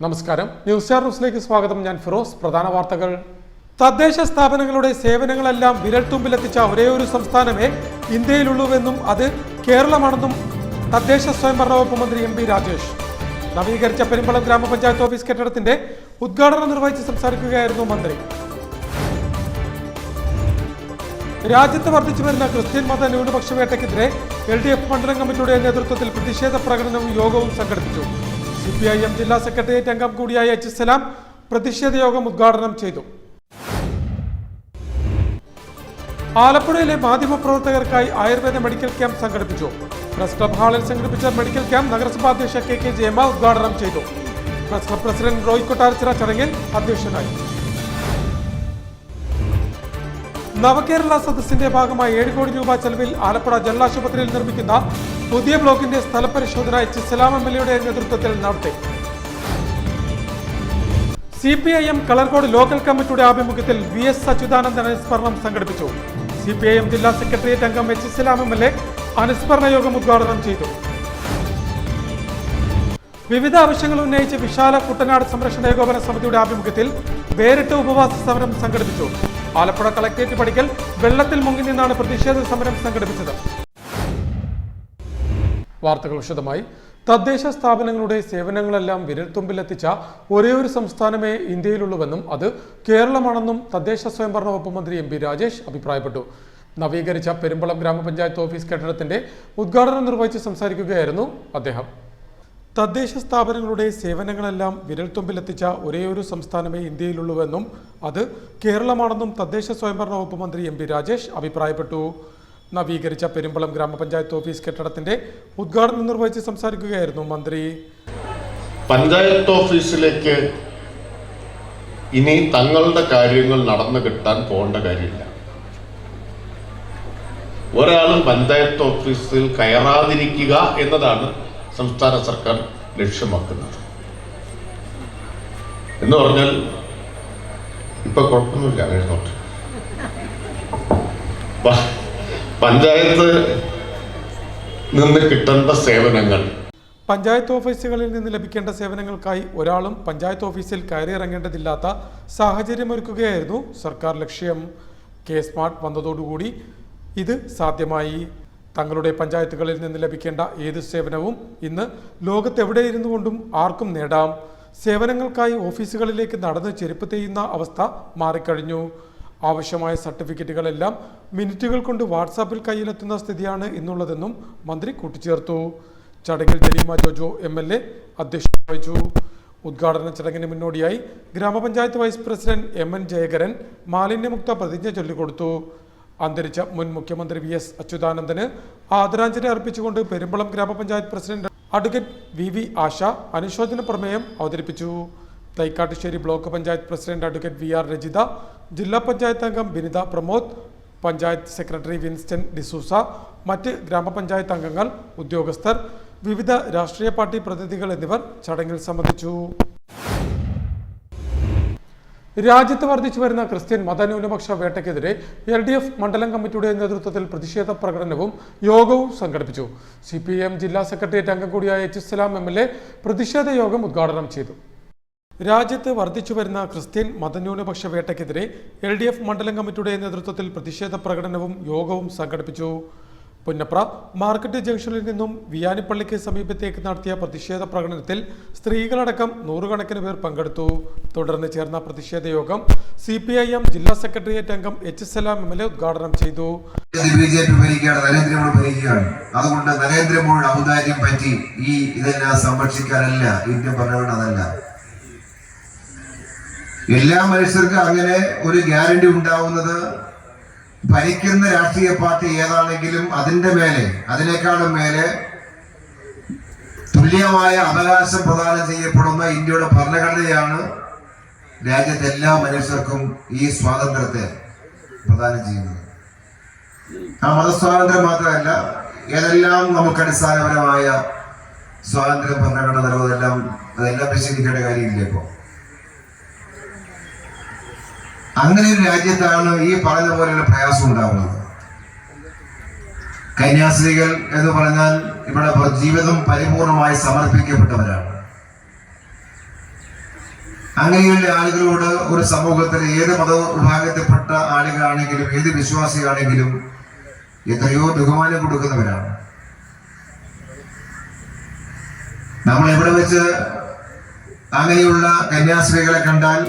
നമസ്കാരം. News star ന്യൂസിലേക്ക് സ്വാഗതം. ഞാൻ ഫിറോസ്. പ്രധാന വാർത്തകൾ. തദ്ദേശ സ്ഥാപനങ്ങളുടെ സേവനങ്ങളെല്ലാം വിരൽത്തുമ്പിലെത്തിച്ച ഒരേയൊരു സംസ്ഥാനമേ ഇന്ത്യയിലുള്ളൂവെന്നും അത് കേരളമാണെന്നും തദ്ദേശ സ്വയംഭരണ വകുപ്പ് മന്ത്രി എം പി രാജേഷ്. നവീകരിച്ച പെരുമ്പളം ഗ്രാമപഞ്ചായത്ത് ഓഫീസ് കെട്ടിടത്തിന്റെ ഉദ്ഘാടനം നിർവഹിച്ച് സംസാരിക്കുകയായിരുന്നു മന്ത്രി. രാജ്യത്ത് വർദ്ധിച്ചു വരുന്ന ക്രിസ്ത്യൻ മത ന്യൂനപക്ഷ വേട്ടയ്ക്കെതിരെ LDF മണ്ഡലം കമ്മിറ്റിയുടെ നേതൃത്വത്തിൽ പ്രതിഷേധ പ്രകടനവും യോഗവും സംഘടിപ്പിച്ചു. CPIM ജില്ലാ സെക്രട്ടേറിയറ്റ് അംഗം കൂടിയായ H. സലാം പ്രതിഷേധ യോഗം ഉദ്ഘാടനം ചെയ്തു. ആലപ്പുഴയിലെ മാധ്യമപ്രവർത്തകർക്കായി ആയുർവേദ മെഡിക്കൽ ക്യാമ്പ് സംഘടിപ്പിച്ചു. പ്രസ് ക്ലബ് ഹാളിൽ സംഘടിപ്പിച്ച മെഡിക്കൽ ക്യാമ്പ് നഗരസഭാ അധ്യക്ഷ KK ജയമ ഉദ്ഘാടനം ചെയ്തു. Press club president Roy Kottarachira ചടങ്ങിൽ അധ്യക്ഷനായി. നവകേരള സദസ്സിന്റെ ഭാഗമായി 7 കോടി രൂപ ചെലവിൽ ആലപ്പുഴ ജനറൽ ആശുപത്രിയിൽ നിർമ്മിക്കുന്ന പുതിയ ബ്ലോക്കിന്റെ സ്ഥലപരിശോധന H. സലാം MLA നേതൃത്വത്തിൽ നടത്തി. CPIM കളർകോട് ലോക്കൽ കമ്മിറ്റിയുടെ ആഭിമുഖ്യത്തിൽ VS അച്യുതാനന്ദൻ അനുസ്മരണം സംഘടിപ്പിച്ചു. CPIM ജില്ലാ സെക്രട്ടേറിയറ്റ് അംഗം H. സലാം MLA അനുസ്മരണ യോഗം ഉദ്ഘാടനം ചെയ്തു. വിവിധ ആവശ്യങ്ങൾ ഉന്നയിച്ച് വിശാല കുട്ടനാട് സംരക്ഷണ ഏകോപന സമിതിയുടെ ആഭിമുഖ്യത്തിൽ വേറിട്ട ഉപവാസ സമരം സംഘടിപ്പിച്ചു. ആലപ്പുഴ കളക്ടറേറ്റ് പടിക്കൽ വെള്ളത്തിൽ മുങ്ങി നിന്നാണ് പ്രതിഷേധ സമരം സംഘടിപ്പിച്ചത്. വാർത്തകൾ വിശദമായി. തദ്ദേശ സ്ഥാപനങ്ങളുടെ സേവനങ്ങളെല്ലാം വിരൽത്തുമ്പിലെത്തിച്ച ഒരേയൊരു സംസ്ഥാനമേ ഇന്ത്യയിലുള്ളൂവെന്നും അത് കേരളമാണെന്നും തദ്ദേശ സ്വയംഭരണ വകുപ്പ് മന്ത്രി എം പി രാജേഷ് അഭിപ്രായപ്പെട്ടു. നവീകരിച്ച പെരുമ്പളം ഗ്രാമപഞ്ചായത്ത് ഓഫീസ് കെട്ടിടത്തിന്റെ ഉദ്ഘാടനം നിർവഹിച്ച് സംസാരിക്കുകയായിരുന്നു അദ്ദേഹം. തദ്ദേശ സ്ഥാപനങ്ങളുടെ സേവനങ്ങളെല്ലാം വിരൽത്തുമ്പിലെത്തിച്ച ഒരേയൊരു സംസ്ഥാനമേ ഇന്ത്യയിലുള്ളൂവെന്നും അത് കേരളമാണെന്നും തദ്ദേശ സ്വയംഭരണ വകുപ്പ് മന്ത്രി എം പി രാജേഷ് അഭിപ്രായപ്പെട്ടു. നവീകരിച്ച പെരുമ്പളം ഗ്രാമപഞ്ചായത്ത് ഓഫീസ് കെട്ടിടത്തിന്റെ ഉദ്ഘാടനം നിർവഹിച്ച് സംസാരിക്കുകയായിരുന്നു മന്ത്രി. പഞ്ചായത്ത് ഓഫീസിലേക്ക് ഇനി തങ്ങളുടെ കാര്യങ്ങൾ നടന്നു കിട്ടാൻ പോകേണ്ട കാര്യമില്ല. ഒരാളും പഞ്ചായത്ത് ഓഫീസിൽ കയറാതിരിക്കുക എന്നതാണ് സംസ്ഥാന സർക്കാർ ലക്ഷ്യമാക്കുന്നത്. എന്ന് പറഞ്ഞാൽ ഇപ്പൊ കുഴപ്പമൊന്നുമില്ല, എഴുന്നോട്ട് പഞ്ചായത്ത് നിന്ന് കിട്ടേണ്ട സേവനങ്ങൾ, പഞ്ചായത്ത് ഓഫീസുകളിൽ നിന്ന് ലഭിക്കേണ്ട സേവനങ്ങൾക്കായി ഒരാളും പഞ്ചായത്ത് ഓഫീസിൽ കയറിയിറങ്ങേണ്ടതില്ലാത്ത സാഹചര്യമൊരുക്കുകയായിരുന്നു സർക്കാർ ലക്ഷ്യം. K-സ്മാർട്ട് വന്നതോടുകൂടി ഇത് സാധ്യമായി. തങ്ങളുടെ പഞ്ചായത്തുകളിൽ നിന്ന് ലഭിക്കേണ്ട ഏത് സേവനവും ഇന്ന് ലോകത്തെവിടെ ഇരുന്നു കൊണ്ടും ആർക്കും നേടാം. സേവനങ്ങൾക്കായി ഓഫീസുകളിലേക്ക് നടന്ന് ചെരുപ്പ് തെയ്യുന്ന അവസ്ഥ മാറിക്കഴിഞ്ഞു. ആവശ്യമായ സർട്ടിഫിക്കറ്റുകളെല്ലാം മിനിറ്റുകൾ കൊണ്ട് വാട്സാപ്പിൽ കയ്യിലെത്തുന്ന സ്ഥിതിയാണ് ഇന്നുള്ളതെന്നും മന്ത്രി കൂട്ടിച്ചേർത്തു. ചടങ്ങിൽ ജലീമ ജോജോ MLA അധ്യക്ഷത വഹിച്ചു. ഉദ്ഘാടന ചടങ്ങിന് മുന്നോടിയായി ഗ്രാമപഞ്ചായത്ത് വൈസ് പ്രസിഡന്റ് MN ജയകരൻ മാലിന്യമുക്ത പ്രതിജ്ഞ ചൊല്ലിക്കൊടുത്തു. അന്തരിച്ച മുൻ മുഖ്യമന്ത്രി VS അച്യുതാനന്ദന് ആദരാഞ്ജലി അർപ്പിച്ചുകൊണ്ട് പെരുമ്പളം ഗ്രാമപഞ്ചായത്ത് പ്രസിഡന്റ് അഡ്വക്കേറ്റ് VV ആശ അനുശോചന പ്രമേയം അവതരിപ്പിച്ചു. Thaikattussery block panchayat president advocate VR Rajitha, ജില്ലാ പഞ്ചായത്ത് അംഗം ബിനിത പ്രമോദ്, പഞ്ചായത്ത് സെക്രട്ടറി വിൻസ്റ്റൺ ഡിസൂസ, മറ്റ് ഗ്രാമപഞ്ചായത്ത് അംഗങ്ങൾ, ഉദ്യോഗസ്ഥർ, വിവിധ രാഷ്ട്രീയ പാർട്ടി പ്രതിനിധികൾ എന്നിവർ ചടങ്ങിൽ സംബന്ധിച്ചു. രാജ്യത്ത് വർദ്ധിച്ചു വരുന്ന ക്രിസ്ത്യൻ മതന്യൂനപക്ഷ വേട്ടയ്ക്കെതിരെ LDF മണ്ഡലം കമ്മിറ്റിയുടെ നേതൃത്വത്തിൽ പ്രതിഷേധ പ്രകടനവും യോഗവും സംഘടിപ്പിച്ചു. CPIM ജില്ലാ സെക്രട്ടേറിയറ്റ് അംഗം കൂടിയായ H. സലാം MLA പ്രതിഷേധ യോഗം ഉദ്ഘാടനം ചെയ്തു. രാജ്യത്ത് വർദ്ധിച്ചു വരുന്ന ക്രിസ്ത്യൻ മതന്യൂനപക്ഷ വേട്ടയ്ക്കെതിരെ LDF മണ്ഡലം കമ്മിറ്റിയുടെ നേതൃത്വത്തിൽ പ്രതിഷേധ പ്രകടനവും യോഗവും സംഘടിപ്പിച്ചു. പുന്നപ്ര മാർക്കറ്റ് ജംഗ്ഷനിൽ നിന്നും വിയാനിപ്പള്ളിക്ക് സമീപത്തേക്ക് നടത്തിയ പ്രതിഷേധ പ്രകടനത്തിൽ സ്ത്രീകളടക്കം 100 കണക്കിന് പേർ പങ്കെടുത്തു. തുടർന്ന് ചേർന്ന പ്രതിഷേധ യോഗം CPIM ജില്ലാ സെക്രട്ടേറിയറ്റ് അംഗം H. സലാം MLA ഉദ്ഘാടനം ചെയ്തു. അതുകൊണ്ട് നരേന്ദ്രമോദിയുടെ ഔദാര്യം പറ്റി ഇതെല്ലാം സംരക്ഷിക്കാനല്ല ഇന്ത്യ പറഞ്ഞതല്ല. എല്ലാ മനുഷ്യർക്കും അങ്ങനെ ഒരു ഗ്യാരണ്ടി ഉണ്ടാവുന്നത് ഭരിക്കുന്ന രാഷ്ട്രീയ പാർട്ടി ഏതാണെങ്കിലും അതിനേക്കാളും മേലെ തുല്യമായ അവകാശം പ്രദാനം ചെയ്യപ്പെടുന്ന ഇന്ത്യയുടെ ഭരണഘടനയാണ് രാജ്യത്തെ എല്ലാ മനുഷ്യർക്കും ഈ സ്വാതന്ത്ര്യത്തെ പ്രദാനം ചെയ്യുന്നത്. ആ മതസ്വാതന്ത്ര്യം മാത്രമല്ല, ഏതെല്ലാം നമുക്ക് അടിസ്ഥാനപരമായ സ്വാതന്ത്ര്യം ഭരണഘടന നൽകുന്നതെല്ലാം നിഷേധിക്കേണ്ട കാര്യമില്ല. ഇപ്പോ അങ്ങനെ ഒരു രാജ്യത്താണ് ഈ പറഞ്ഞ പോലെയുള്ള പ്രയാസം ഉണ്ടാവുന്നത്. കന്യാസ്ത്രീകൾ എന്ന് പറഞ്ഞാൽ ഇവിടെ ജീവിതം പരിപൂർണമായി സമർപ്പിക്കപ്പെട്ടവരാണ്. അങ്ങനെയുള്ള ആളുകളോട് ഒരു സമൂഹത്തിൽ ഏത് മതവിഭാഗത്തിൽപ്പെട്ട ആളുകളാണെങ്കിലും ഏത് വിശ്വാസിയാണെങ്കിലും എത്രയോ ബഹുമാനം കൊടുക്കുന്നവരാണ്. നമ്മൾ എവിടെ വെച്ച് അങ്ങനെയുള്ള കന്യാസ്ത്രീകളെ കണ്ടാൽ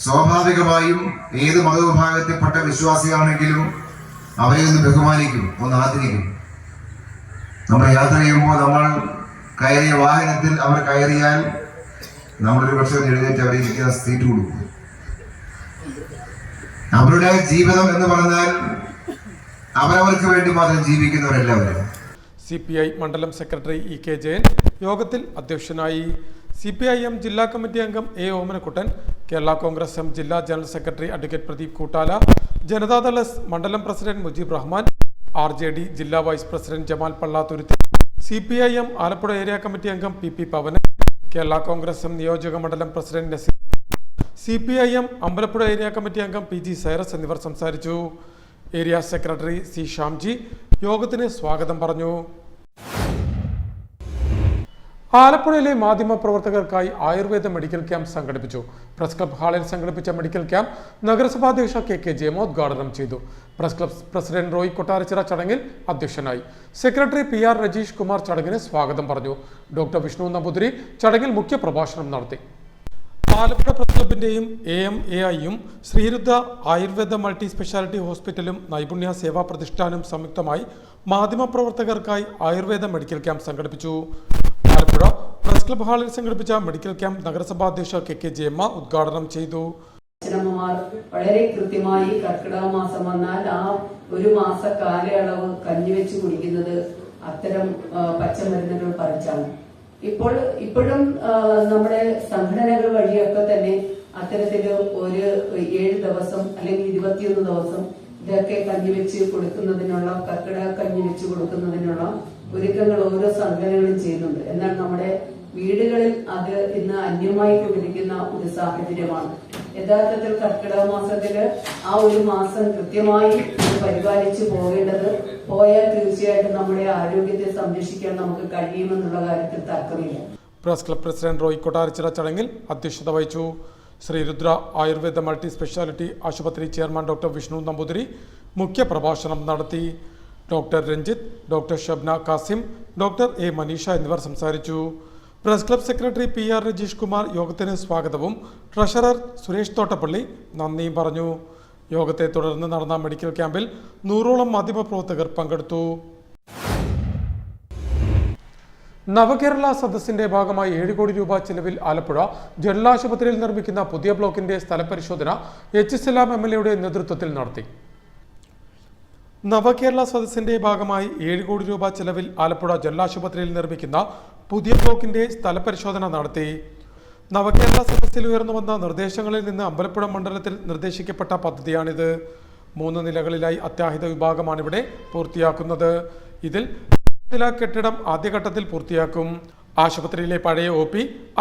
സ്വാഭാവികമായും ഏത് മതവിഭാഗത്തിൽപ്പെട്ട വിശ്വാസിയാണെങ്കിലും അവരെ ഒന്ന് ബഹുമാനിക്കും, ഒന്ന് ആദരിക്കും. നമ്മൾ യാത്ര ചെയ്യുമ്പോൾ നമ്മൾ കയറിയ വാഹനത്തിൽ അവർ കയറിയാൽ നമ്മളൊരു പക്ഷേ എഴുന്നേറ്റ് അവരെ ഇരിക്കുന്ന സീറ്റ് കൊടുക്കും. അവരുടെ ജീവിതം എന്ന് പറഞ്ഞാൽ അവരവർക്ക് വേണ്ടി മാത്രം ജീവിക്കുന്നവരെല്ലാവരും. CPI മണ്ഡലം സെക്രട്ടറി E.K. ജയൻ യോഗത്തിൽ അധ്യക്ഷനായി. CPIM ജില്ലാ കമ്മിറ്റി അംഗം A. ഓമനക്കുട്ടൻ, കേരള കോൺഗ്രസ് എം ജില്ലാ general secretary advocate Pradeep Koottala, Janata Dal S മണ്ഡലം പ്രസിഡന്റ് മുജീബ് റഹ്മാൻ, RJD ജില്ലാ vice president Jamal Pallathuruthy, CPIM Alappuzha area committee അംഗം P.P. പവനൻ, കേരള കോൺഗ്രസ് എം നിയോജക മണ്ഡലം president Naseer, CPIM Ambalappuzha area committee അംഗം P.G. സൈറസ് എന്നിവർ സംസാരിച്ചു. Area secretary C. ഷ്യാംജി യോഗത്തിന് സ്വാഗതം പറഞ്ഞു. ആലപ്പുഴയിലെ മാധ്യമപ്രവർത്തകർക്കായി ആയുർവേദ മെഡിക്കൽ ക്യാമ്പ് സംഘടിപ്പിച്ചു. പ്രസ് ക്ലബ് ഹാളിൽ സംഘടിപ്പിച്ച മെഡിക്കൽ ക്യാമ്പ് നഗരസഭാധ്യക്ഷ K.K. ജയമ ഉദ്ഘാടനം ചെയ്തു. Press club president Roy Kottarachira ചടങ്ങിൽ അധ്യക്ഷനായി. സെക്രട്ടറി PR രജീഷ് കുമാർ ചടങ്ങിന് സ്വാഗതം പറഞ്ഞു. ഡോക്ടർ വിഷ്ണു നമ്പൂതിരി ചടങ്ങിൽ മുഖ്യപ്രഭാഷണം നടത്തി. ആലപ്പുഴ പ്രസ് ക്ലബിന്റെയും AMAIയും ശ്രീരുദ്ര ആയുർവേദ മൾട്ടി സ്പെഷ്യാലിറ്റി ഹോസ്പിറ്റലും നൈപുണ്യ സേവാ പ്രതിഷ്ഠാനും സംയുക്തമായി മാധ്യമപ്രവർത്തകർക്കായി ആയുർവേദ മെഡിക്കൽ ക്യാമ്പ് സംഘടിപ്പിച്ചു. ആലപ്പുഴ പ്രസ് ക്ലബ് ഹാളിൽ സംഘടിപ്പിച്ച മെഡിക്കൽ ക്യാമ്പ് നഗരസഭാ അധ്യക്ഷ K.K. ജയമ്മ ഉദ്ഘാടനം ചെയ്തു. അച്ഛനമ്മമാർ വളരെ കൃത്യമായി കർക്കിടക മാസം വന്നാൽ ആ ഒരു മാസ കാലയളവ് കഞ്ഞിവെച്ച് കുടിക്കുന്നത് അത്തരം പച്ചമരുന്നുകൾ പറിച്ചാണ്. ഇപ്പോഴും നമ്മുടെ സംഘടനകൾ വഴിയൊക്കെ തന്നെ അത്തരത്തില് ഒരു 7 ദിവസം അല്ലെങ്കിൽ 21 ദിവസം ഇതൊക്കെ കഞ്ഞിവെച്ച് കൊടുക്കുന്നതിനുള്ള കർക്കിടക കഞ്ഞി വെച്ച് കൊടുക്കുന്നതിനുള്ള ഒരുക്കങ്ങൾ ഓരോ സംഘടനകളും ചെയ്യുന്നുണ്ട്. എന്നാൽ നമ്മുടെ വീടുകളിൽ അത് ഇന്ന് അന്യമായി കൊണ്ടിരിക്കുന്ന ഒരു സാഹചര്യമാണ്. യഥാർത്ഥത്തിൽ കർക്കിടക മാസത്തില് ആ ഒരു മാസം കൃത്യമായി പരിപാലിച്ചു പോയാൽ തീർച്ചയായിട്ടും നമ്മുടെ ആരോഗ്യത്തെ സംരക്ഷിക്കാൻ നമുക്ക് കഴിയുമെന്നുള്ള കാര്യത്തിൽ തർക്കമില്ല. Press club president Roy Kottarachira ചടങ്ങിൽ അധ്യക്ഷത വഹിച്ചു. ശ്രീരുദ്ര ആയുർവേദ മൾട്ടി സ്പെഷ്യാലിറ്റി ആശുപത്രി ചെയർമാൻ ഡോക്ടർ വിഷ്ണു നമ്പൂതിരി മുഖ്യപ്രഭാഷണം നടത്തി. Doctor Ranjith, doctor Shabna Kasim, doctor A. Maneesha എന്നിവർ സംസാരിച്ചു. Press club secretary PR Rajeesh Kumar യോഗത്തിന് സ്വാഗതവും ട്രഷറർ സുരേഷ് തോട്ടപ്പള്ളി നന്ദിയും പറഞ്ഞു. യോഗത്തെ തുടർന്ന് നടന്ന മെഡിക്കൽ ക്യാമ്പിൽ 100ഓളം മാധ്യമപ്രവർത്തകർ പങ്കെടുത്തു. നവകേരള സദസ്സിന്റെ ഭാഗമായി 7 കോടി രൂപ ചെലവിൽ ആലപ്പുഴ ജനറൽ ആശുപത്രിയിൽ നിർമ്മിക്കുന്ന പുതിയ ബ്ലോക്കിന്റെ സ്ഥലപരിശോധന H. സലാം MLA നേതൃത്വത്തിൽ നടത്തി. നവകേരള സദസ്സിന്റെ ഭാഗമായി 7 കോടി രൂപ ചെലവിൽ ആലപ്പുഴ ജനറൽ ആശുപത്രിയിൽ നിർമ്മിക്കുന്ന പുതിയ ബ്ലോക്കിന്റെ സ്ഥലപരിശോധന നടത്തി. നവകേരള സദസ്സിൽ ഉയർന്നു വന്ന നിർദ്ദേശങ്ങളിൽ നിന്ന് അമ്പലപ്പുഴ മണ്ഡലത്തിൽ നിർദ്ദേശിക്കപ്പെട്ട പദ്ധതിയാണിത്. 3 നിലകളിലായി അത്യാഹിത വിഭാഗമാണിവിടെ പൂർത്തിയാക്കുന്നത്. ഇതിൽ കെട്ടിടം ആദ്യഘട്ടത്തിൽ പൂർത്തിയാക്കും. ആശുപത്രിയിലെ പഴയ OP,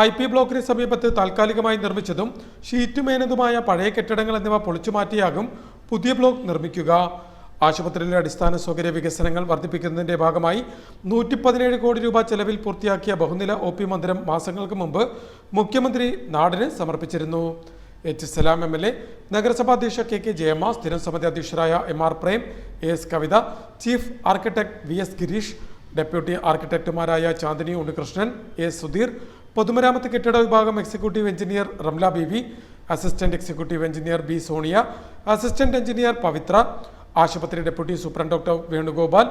IP ബ്ലോക്കിന് സമീപത്ത് താൽക്കാലികമായി നിർമ്മിച്ചതും ഷീറ്റ് മേനതുമായ പഴയ കെട്ടിടങ്ങൾ എന്നിവ പൊളിച്ചുമാറ്റിയാകും പുതിയ ബ്ലോക്ക് നിർമ്മിക്കുക. ആശുപത്രിയിലെ അടിസ്ഥാന സൗകര്യ വികസനങ്ങൾ വർദ്ധിപ്പിക്കുന്നതിന്റെ ഭാഗമായി 117 കോടി രൂപ ചെലവിൽ പൂർത്തിയാക്കിയ ബഹുനില OP മന്ദിരം മാസങ്ങൾക്ക് മുമ്പ് മുഖ്യമന്ത്രി നാടിന് സമർപ്പിച്ചിരുന്നു. H. സലാം MLA, നഗരസഭാ അധ്യക്ഷ K.K. ജയമ്മ, സ്ഥിരം സമിതി അധ്യക്ഷരായ MR Prem, AS Kavitha, chief architect VS Girish, deputy ആർക്കിടെക്ടുമാരായ ചാന്ദിനി ഉണ്ണികൃഷ്ണൻ, A. സുധീർ, പൊതുമരാമത്ത് കെട്ടിട വിഭാഗം executive engineer Ramla Beevi, assistant executive engineer B. Sonia, assistant engineer Pavithra, ആശുപത്രി deputy superintendent doctor Venugopal,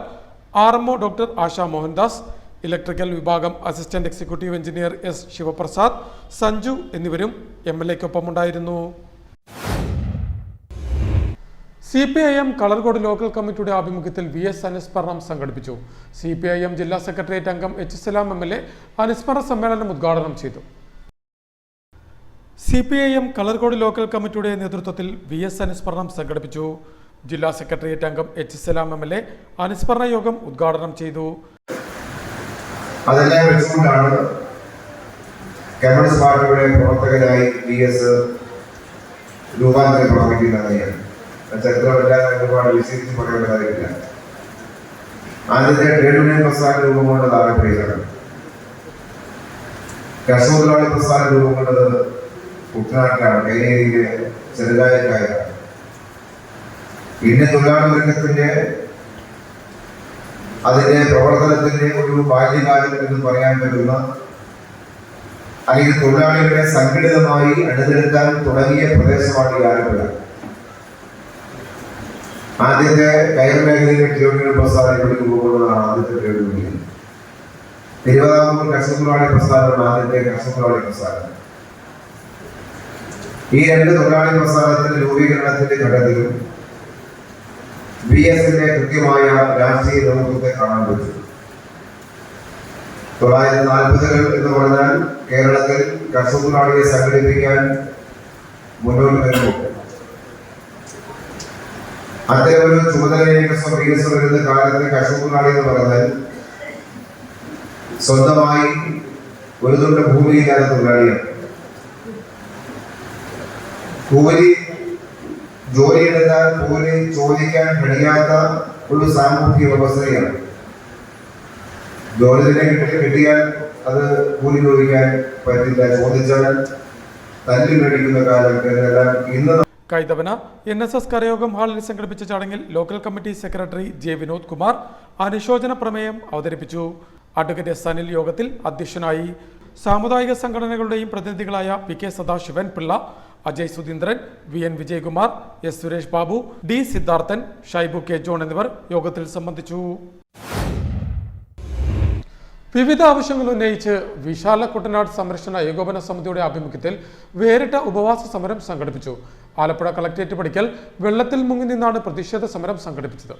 RMO doctor Asha Mohandas, electrical വിഭാഗം assistant executive engineer S. Sivaprasad, Sanju എന്നിവരും MLAക്കൊപ്പമുണ്ടായിരുന്നു. CPIM കളർകോട് ലോക്കൽ കമ്മിറ്റിയുടെ ആഭിമുഖ്യത്തിൽ VS അനുസ്മരണം സംഘടിപ്പിച്ചു. CPIM ജില്ലാ സെക്രട്ടേറിയറ്റ് അംഗം H. സലാം MLA അനുസ്മരണ സമ്മേളനം ഉദ്ഘാടനം ചെയ്തു. CPIM കളർകോട് ലോക്കൽ കമ്മിറ്റിയുടെ നേതൃത്വത്തിൽ VS അനുസ്മരണം സംഘടിപ്പിച്ചു. ജില്ലാ സെക്രട്ടേറിയറ്റ് അംഗം H. സലാം MLA അനുസ്മരണ യോഗം ഉദ്ഘാടനം ചെയ്തു. അതെല്ലാം വെച്ചുകൊണ്ടാണ് കമ്മ്യൂണിസ്റ്റ് പാർട്ടിയുടെ പ്രവർത്തകരായി VS രൂപാന്തരം പ്രാപിക്കുന്നത്. ചരിത്രമെല്ലാം ഒരുപാട് വിശദീകരിച്ച് പറയേണ്ട കാര്യമില്ല. ആദ്യത്തെ ട്രേഡ് യൂണിയൻ പ്രസ്ഥാനം രൂപം കൊണ്ടത് ആലപ്പുഴയിലാണ്. കർഷക തൊഴിലാളി പ്രസ്ഥാനം രൂപം കൊണ്ടത് കുട്ടനാട്ടിലാണ്, കൈനേരിയിലെ ചെറുകായക്കാരാണ്. പിന്നെ തൊഴിലാളി വർഗത്തിന്റെ അതിന്റെ പ്രവർത്തനത്തിന്റെ ഒരു ബാല്യകാലം എന്ന് പറയാൻ പറ്റുന്ന, അല്ലെങ്കിൽ തൊഴിലാളികളെ സംഘടിതമായി അണിനിരത്താൻ തുടങ്ങിയ പ്രദേശമാണ് ഈ ആലപ്പുഴ. ആദ്യത്തെ കയർ മേഖലയിലെ ട്രേഡ് യൂണിയൻ പ്രസ്ഥാനങ്ങൾ രൂപപ്പെടുന്നതാണ് ആദ്യത്തെ ട്രേഡ് യൂണിയൻ. തിരുവിതാംകൂർ കർഷകത്തൊഴിലാളി പ്രസ്ഥാനമാണ് ആദ്യത്തെ കർഷകത്തൊഴിലാളി പ്രസ്ഥാനം. ഈ രണ്ട് തൊഴിലാളി പ്രസ്ഥാനത്തിന്റെ രൂപീകരണത്തിന്റെ ഘട്ടത്തിലും BSന്റെ കൃത്യമായ രാഷ്ട്രീയ നേതൃത്വത്തെ കാണാൻ പറ്റും. 1940-കൾ എന്ന് പറഞ്ഞാൽ കേരളത്തിൽ കർഷകത്തൊഴിലാളിയെ സംഘടിപ്പിക്കാൻ മുന്നോട്ട് വരുമ്പോൾ അത്തരം ഒരു ചുമതലയിലേക്ക് വരുന്ന കാലത്തെ കർഷകത്തൊഴിലാളി എന്ന് പറഞ്ഞാൽ സ്വന്തമായി ഒരു തുണ്ട് ഭൂമിയില്ലാത്ത തൊഴിലാളിയാണ്. കൂലി ജോലിയെടുത്താൽ കൂലി ചോദിക്കാൻ കഴിയാത്ത ഒരു സാമൂഹിക വ്യവസ്ഥയാണ്. ജോലി തന്നെ കിട്ടിയാൽ അത് കൂലി ചോദിക്കാൻ പറ്റില്ല, ചോദിച്ചാൽ തല്ലി മേടിക്കുന്ന കാലഘട്ടത്തിലെല്ലാം ഇന്ന്. കൈതവന NSS കരയോഗം ഹാളിൽ സംഘടിപ്പിച്ച ചടങ്ങിൽ local committee secretary J. Vinod Kumar അനുശോചന പ്രമേയം അവതരിപ്പിച്ചു. അഡ്വക്കേറ്റ് സനിൽ യോഗത്തിൽ അധ്യക്ഷനായി. സാമുദായിക സംഘടനകളുടെയും പ്രതിനിധികളായ PK Sadasivan Pillai, Ajay Sudheendran, VN Vijayakumar, S. Suresh Babu, D. Siddharthan, Shaibu K. John എന്നിവർ യോഗത്തിൽ സംബന്ധിച്ചു. വിവിധ ആവശ്യങ്ങൾ ഉന്നയിച്ച് വിശാല കുട്ടനാട് സംരക്ഷണ ഏകോപന സമിതിയുടെ ആഭിമുഖ്യത്തിൽ വേറിട്ട ഉപവാസ സമരം സംഘടിപ്പിച്ചു. ആലപ്പുഴ കളക്ടറേറ്റ് പടിക്കൽ വെള്ളത്തിൽ മുങ്ങി നിന്നാണ് പ്രതിഷേധ സമരം സംഘടിപ്പിച്ചത്.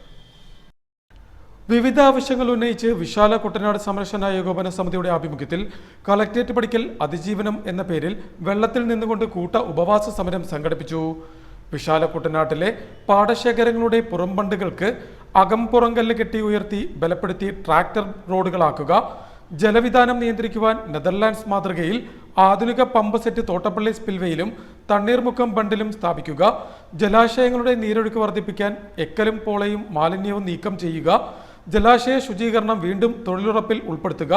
വിവിധ ആവശ്യങ്ങൾ ഉന്നയിച്ച് വിശാല കുട്ടനാട് സംരക്ഷണ ഏകോപന സമിതിയുടെ ആഭിമുഖ്യത്തിൽ കളക്ടറേറ്റ് പടിക്കൽ അതിജീവനം എന്ന പേരിൽ വെള്ളത്തിൽ നിന്നുകൊണ്ട് കൂട്ട ഉപവാസ സമരം സംഘടിപ്പിച്ചു. വിശാല കുട്ടനാട്ടിലെ പാടശേഖരങ്ങളുടെ പുറംബണ്ടുകൾക്ക് അകംപുറങ്കല്ല് കെട്ടി ഉയർത്തി ബലപ്പെടുത്തി ട്രാക്ടർ റോഡുകളാക്കുക, ജലവിധാനം നിയന്ത്രിക്കുവാൻ നെതർലാൻഡ്സ് മാതൃകയിൽ ആധുനിക പമ്പ് സെറ്റ് തോട്ടപ്പള്ളി സ്പിൽവേയിലും തണ്ണീർമുക്കം ബണ്ടിലും സ്ഥാപിക്കുക, ജലാശയങ്ങളുടെ നീരൊഴുക്ക് വർദ്ധിപ്പിക്കാൻ എക്കലും പോളയും മാലിന്യവും നീക്കം ചെയ്യുക, ജലാശയ ശുചീകരണം വീണ്ടും തൊഴിലുറപ്പിൽ ഉൾപ്പെടുത്തുക,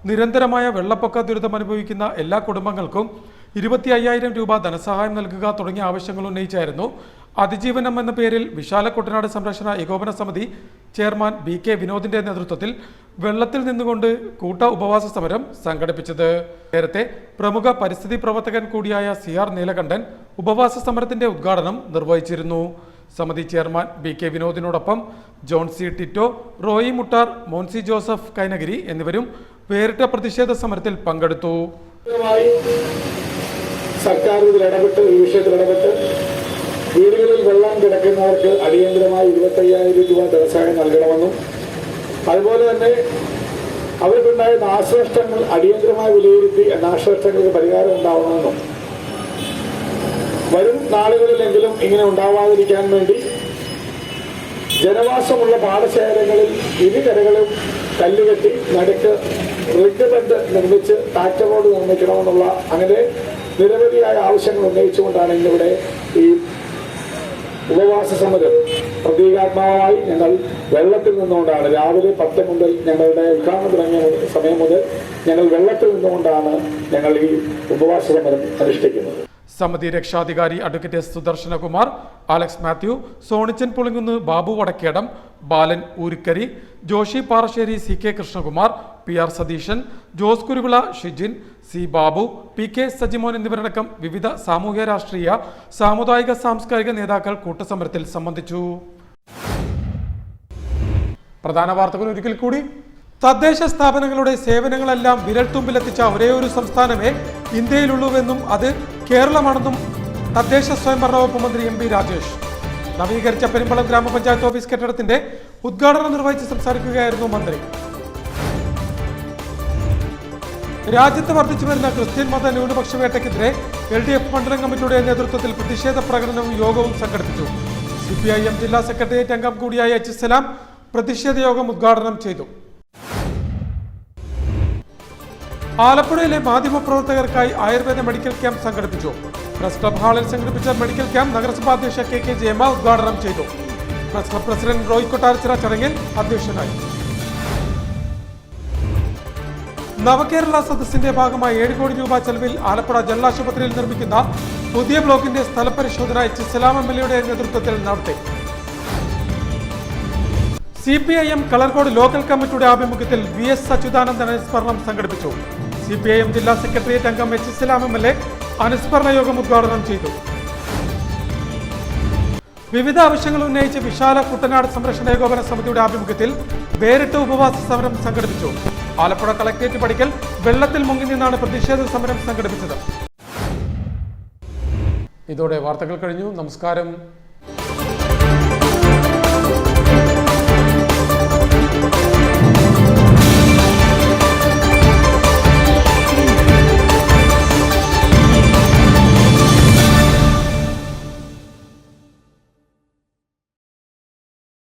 നിരന്തരമായ വെള്ളപ്പൊക്ക ദുരിതമനുഭവിക്കുന്ന എല്ലാ കുടുംബങ്ങൾക്കും 25,000 രൂപ ധനസഹായം നൽകുക തുടങ്ങിയ ആവശ്യങ്ങൾ ഉന്നയിച്ചായിരുന്നു അതിജീവനം എന്ന പേരിൽ വിശാല കുട്ടനാട് സംരക്ഷണ ഏകോപന സമിതി ചെയർമാൻ BK വിനോദിന്റെ നേതൃത്വത്തിൽ വെള്ളത്തിൽ നിന്നുകൊണ്ട് കൂട്ട ഉപവാസ സമരം സംഘടിപ്പിച്ചത്. നേരത്തെ പ്രമുഖ പരിസ്ഥിതി പ്രവർത്തകൻ കൂടിയായ CR നീലകണ്ഠൻ ഉപവാസ സമരത്തിന്റെ ഉദ്ഘാടനം നിർവഹിച്ചിരുന്നു. സമിതി ചെയർമാൻ BK വിനോദിനോടൊപ്പം John C. Tito, Roy Muttar, Moncy Joseph Kainagiri എന്നിവരും വേറിട്ട പ്രതിഷേധ സമരത്തിൽ പങ്കെടുത്തു. സർക്കാർ ഇതിൽ ഇടപെട്ട് ഈ വിഷയത്തിൽ ഇടപെട്ട് വീടുകളിൽ വെള്ളം കിടക്കുന്നവർക്ക് അടിയന്തരമായി 25,000 രൂപ ധനസഹായം നൽകണമെന്നും അതുപോലെ തന്നെ അവർക്കുണ്ടായ നാശനഷ്ടങ്ങൾ അടിയന്തരമായി വിലയിരുത്തി നാശനഷ്ടങ്ങൾക്ക് പരിഹാരം ഉണ്ടാവണമെന്നും വരും നാളുകളിലെങ്കിലും ഇങ്ങനെ ഉണ്ടാവാതിരിക്കാൻ വേണ്ടി ജനവാസമുള്ള പാടശേഖരങ്ങളിൽ ഇരുകരകളും കല്ലുകെട്ടി നടുക്ക് റിഗ് ബണ്ട് നിർമ്മിച്ച് ട്രാക്ടർ റോഡ് നിർമ്മിക്കണമെന്നുള്ള അങ്ങനെ നിരവധിയായ ആവശ്യങ്ങൾ ഉന്നയിച്ചുകൊണ്ടാണ് ഇന്നിവിടെ ഈ ഉപവാസ സമരം പ്രതീകാത്മകമായി ഞങ്ങൾ വെള്ളത്തിൽ നിന്നുകൊണ്ടാണ് രാവിലെ 10 മുതൽ ഞങ്ങളുടെ ഉദ്ഘാടനം തുടങ്ങിയ സമയം മുതൽ ഞങ്ങൾ വെള്ളത്തിൽ നിന്നുകൊണ്ടാണ് ഞങ്ങൾ ഈ ഉപവാസ സമരം അനുഷ്ഠിക്കുന്നത്. സമിതി രക്ഷാധികാരി advocate S. Sudarsanakumar, Alex Mathew, Sonichan Pulinkunnu, Babu Vadakkedam, Balan Oorikkari, Joshi Parassery, CK Krishnakumar, PR Satheesan, Jose Kuruvila, Shijin, C. Babu, PK Sajimon എന്നിവരടക്കം വിവിധ സാമൂഹ്യ രാഷ്ട്രീയ സാമുദായിക സാംസ്കാരിക നേതാക്കൾ കൂട്ടസമരത്തിൽ സംബന്ധിച്ചു. പ്രധാന വാർത്തകൾ ഒരിക്കൽ കൂടി. തദ്ദേശ സ്ഥാപനങ്ങളുടെ സേവനങ്ങളെല്ലാം വിരൽത്തുമ്പിലെത്തിച്ച ഒരേയൊരു സംസ്ഥാനമേ ഇന്ത്യയിലുള്ളൂവെന്നും അത് കേരളമാണെന്നും തദ്ദേശ സ്വയംഭരണ വകുപ്പ് മന്ത്രി MP രാജേഷ്. നവീകരിച്ച പെരുമ്പളം ഗ്രാമപഞ്ചായത്ത് ഓഫീസ് കെട്ടിടത്തിന്റെ ഉദ്ഘാടനം നിർവഹിച്ച് സംസാരിക്കുകയായിരുന്നു മന്ത്രി. രാജ്യത്ത് വർദ്ധിച്ചു വരുന്ന ക്രിസ്ത്യൻ മത ന്യൂനപക്ഷ വേട്ടയ്ക്കെതിരെ LDF മണ്ഡലം കമ്മിറ്റിയുടെ നേതൃത്വത്തിൽ പ്രതിഷേധ പ്രകടനവും യോഗവും സംഘടിപ്പിച്ചു. CPIM ജില്ലാ സെക്രട്ടേറിയറ്റ് അംഗം കൂടിയായ H. സലാം പ്രതിഷേധ യോഗം ഉദ്ഘാടനം ചെയ്തു. ആലപ്പുഴയിലെ മാധ്യമപ്രവർത്തകർക്കായി ആയുർവേദ മെഡിക്കൽ ക്യാമ്പ് സംഘടിപ്പിച്ചു. പ്രസ് ക്ലബ് ഹാളിൽ സംഘടിപ്പിച്ച മെഡിക്കൽ ക്യാമ്പ് നഗരസഭാ അധ്യക്ഷ KK ജയമ്മ ഉദ്ഘാടനം ചെയ്തു. Press club president Roy Kottarachira ചടങ്ങിൽ അധ്യക്ഷനായി. നവകേരള സദസ്സിന്റെ ഭാഗമായി 7 കോടി രൂപ ചെലവിൽ ആലപ്പുഴ ജലാശുപത്രിയിൽ നിർമ്മിക്കുന്ന പുതിയ ബ്ലോക്കിന്റെ സ്ഥലപരിശോധന എച്ച് സലാം MLA നേതൃത്വത്തിൽ നടത്തി. CPIM കളർകോട് ലോക്കൽ കമ്മിറ്റിയുടെ ആഭിമുഖ്യത്തിൽ VS അച്യുതാനന്ദൻ അനുസ്മരണം സംഘടിപ്പിച്ചു. CPIM ജില്ലാ സെക്രട്ടേറിയറ്റ് അംഗം എച്ച് സലാം MLA അനുസ്മരണ യോഗം ഉദ്ഘാടനം ചെയ്തു. വിവിധ ആവശ്യങ്ങൾ ഉന്നയിച്ച് വിശാല കുട്ടനാട് സംരക്ഷണ ഏകോപന സമിതിയുടെ ആഭിമുഖ്യത്തിൽ വേറിട്ട ഉപവാസ സമരം സംഘടിപ്പിച്ചു. ആലപ്പുഴ കളക്ടറേറ്റ് പടിക്കൽ വെള്ളത്തിൽ മുങ്ങി നിന്നാണ് പ്രതിഷേധ സമരം സംഘടിപ്പിച്ചത്. ഇതോടെ വാർത്തകൾ കഴിഞ്ഞു. നമസ്കാരം.